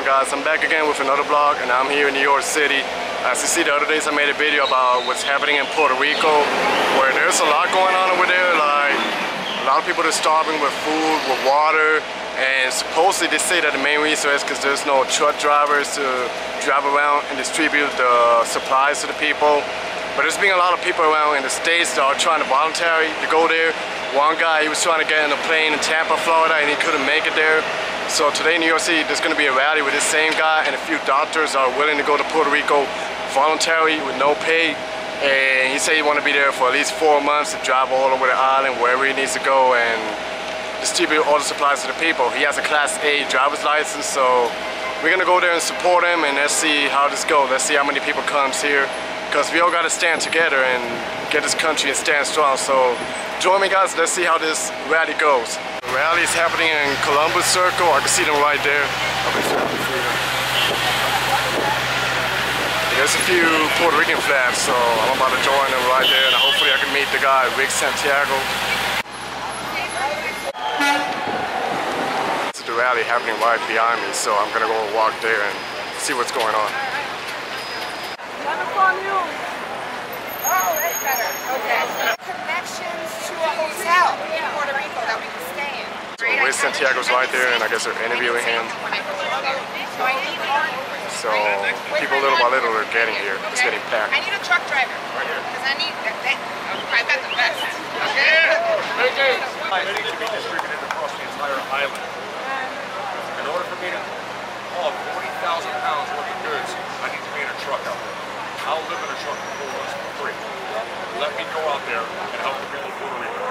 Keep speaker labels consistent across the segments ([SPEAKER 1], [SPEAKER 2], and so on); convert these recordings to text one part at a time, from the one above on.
[SPEAKER 1] going, guys? I'm back again with another vlog, and I'm here in New York City. As you see, the other days I made a video about what's happening in Puerto Rico, where there's a lot going on over there. Like, a lot of people are starving with food, with water, and supposedly they say that the main reason is because there's no truck drivers to drive around and distribute the supplies to the people. But there's been a lot of people around in the States that are trying to voluntarily to go there. One guy, he was trying to get in a plane in Tampa, Florida, and he couldn't make it there. So today in New York City, there's going to be a rally with this same guy and a few doctors are willing to go to Puerto Rico voluntarily with no pay. And he said he wanted to be there for at least 4 months to drive all over the island, wherever he needs to go, and distribute all the supplies to the people. He has a Class A driver's license, so we're going to go there and support him, and let's see how this goes. Let's see how many people comes here, because we all got to stand together and get this country and stand strong. So join me, guys. Let's see how this rally goes. The rally is happening in Columbus Circle. I can see them right there. There's a few Puerto Rican flags, so I'm about to join them right there, and hopefully I can meet the guy, Santiago. This is the rally happening right behind me, so I'm gonna go walk there and see what's going on. Oh, that's better. Okay. Connections to a hotel in Puerto Rico that we can stay in. So Santiago's right there, and I guess they're interviewing him. So people little by little are getting here. It's getting packed.
[SPEAKER 2] I need a truck driver. Right here. Because I need that. I've got the best. Okay.
[SPEAKER 3] I need to be distributed across the entire island. In order for me to haul 40,000 pounds worth of goods, I need to be in a truck out there. I'll live in a truck for 4 months for free. Let me go out there and help the people of Puerto Rico.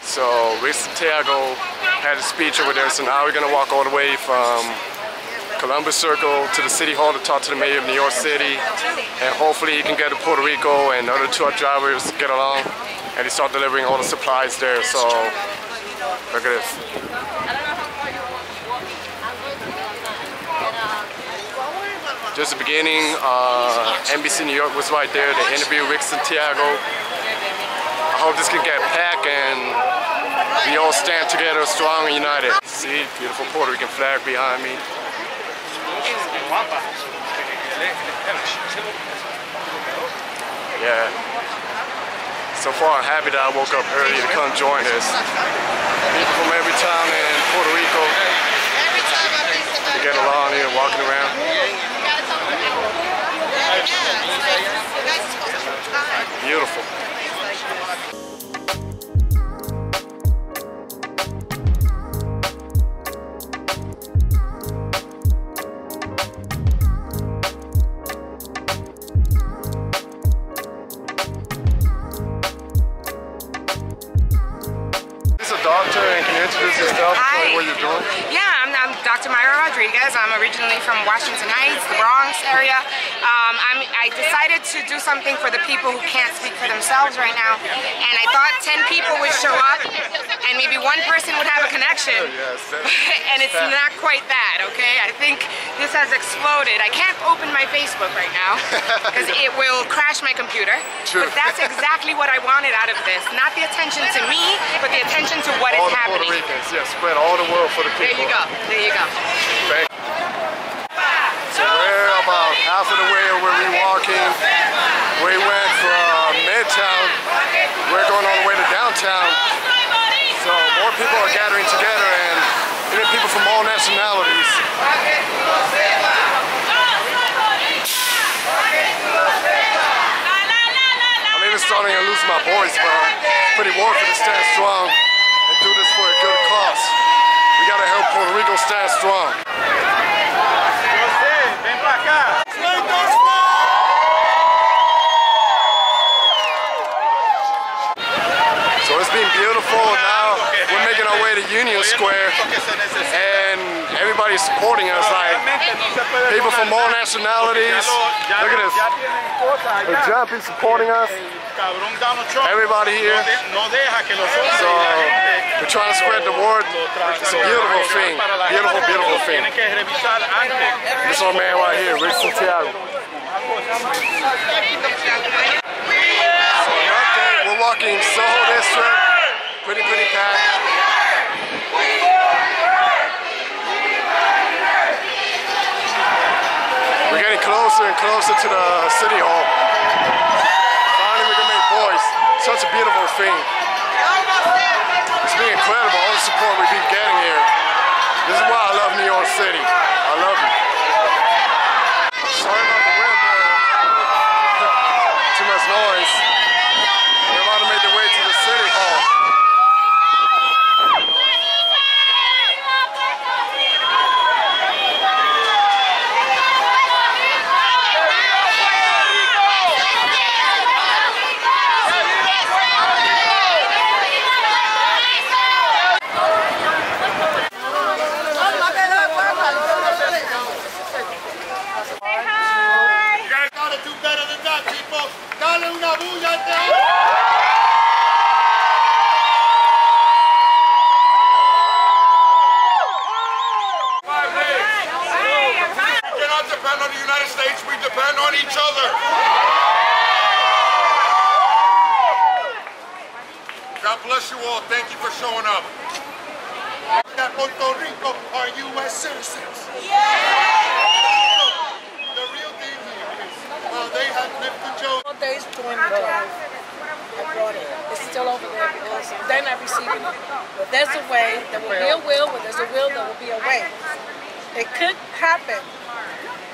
[SPEAKER 1] So Santiago had a speech over there, so now we're gonna walk all the way from Columbus Circle to the City Hall to talk to the mayor of New York City, and hopefully he can get to Puerto Rico and other truck drivers get along, and he start delivering all the supplies there. So look at this. Just the beginning, NBC New York was right there. They interviewed Santiago. I hope this can get packed and we all stand together strong and united. See, beautiful Puerto Rican flag behind me. Yeah. So far I'm happy that I woke up early to come join this. People from every town in Puerto Rico to get along here walking around. Beautiful. Doctor, and can you introduce yourself?
[SPEAKER 2] Hi.
[SPEAKER 1] Tell me what you're doing?
[SPEAKER 2] Yeah, I'm Dr. Myra Rodriguez. I'm originally from Washington Heights, the Bronx area. I decided to do something for the people who can't speak for themselves right now, and I thought 10 people would show up, and maybe one person would have a connection, and it's not quite that, okay? I think this has exploded. I can't open my Facebook right now, because it will crash my computer, but that's exactly what I wanted out of this. Not the attention to me, but the attention to what is happening.
[SPEAKER 1] Puerto Ricans, yeah, spread all the world for the people.
[SPEAKER 2] There you go, there you go.
[SPEAKER 1] Thank you. So we're about half of the way of where we're walking. We went from Midtown, we're going all the way to downtown. So more people are gathering together, and even people from all nationalities. I'm even starting to lose my voice, but it's pretty worth it to stand strong and do this for a good cause. We gotta help Puerto Rico stand strong. So it's been beautiful. Now we're making our way to Union Square, and everybody's supporting us, like people from all nationalities. Look at this. They're jumping, supporting us. Everybody here. So we're trying to spread the word. It's a beautiful thing. Beautiful, beautiful thing. This is our man right here, Rick Santiago. So we're walking Soho District, pretty packed. We're getting closer and closer to the City Hall. Finally we can make voice. Such a beautiful thing. It's been incredible, all the support we've been getting here. This is why I love New York City. I love it. Sorry about the wind, too much noise. We're about to make the way to the City Hall.
[SPEAKER 3] Depend on the United States, we depend on each other. God bless you all. Thank you for showing up. Puerto Rico are U.S. citizens. The real thing here is, well, they have lived the joke.
[SPEAKER 4] All days doing the drive. I brought it. It's still over there because they're not receiving it. But there's a way, there will be a will. Where there's a will, there will be a way. It could happen.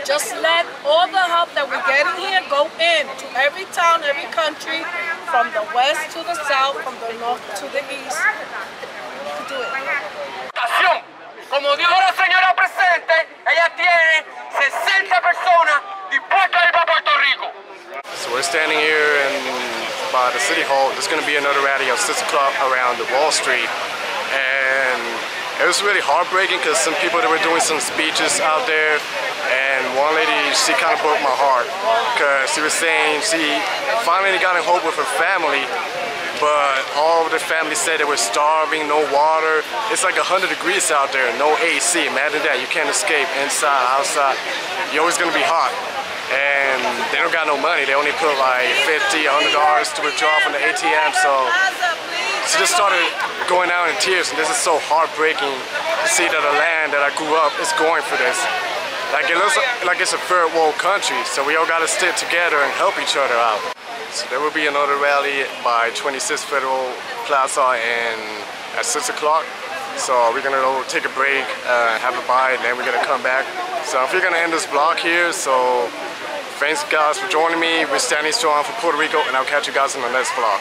[SPEAKER 4] Just let all the help that we're getting here go in to every town, every country, from the west to the south, from the north to the east. To do it.
[SPEAKER 5] Como dijo la señora presente, ella tiene 60 personas dispuestas a ir para Puerto Rico.
[SPEAKER 1] So we're standing here by the City Hall. There's going to be another rally at 6 o'clock around the Wall Street. And it was really heartbreaking because some people that were doing some speeches out there, and one lady, she kind of broke my heart because she was saying she finally got a hope with her family, but all of the family said they were starving, no water. It's like 100 degrees out there, no AC. Imagine that, you can't escape inside, outside. You're always gonna be hot. And they don't got no money. They only put like $50, $100 to withdraw from the ATM, so she just started going out in tears, and this is so heartbreaking to see that the land that I grew up is going for this. Like it looks like it's a third world country, so we all gotta stick together and help each other out. So there will be another rally by 26th Federal Plaza at 6 o'clock. So we're gonna go take a break, have a bite, and then we're gonna come back. So if you're gonna end this vlog here, so thanks guys for joining me. We're standing strong for Puerto Rico, and I'll catch you guys in the next vlog.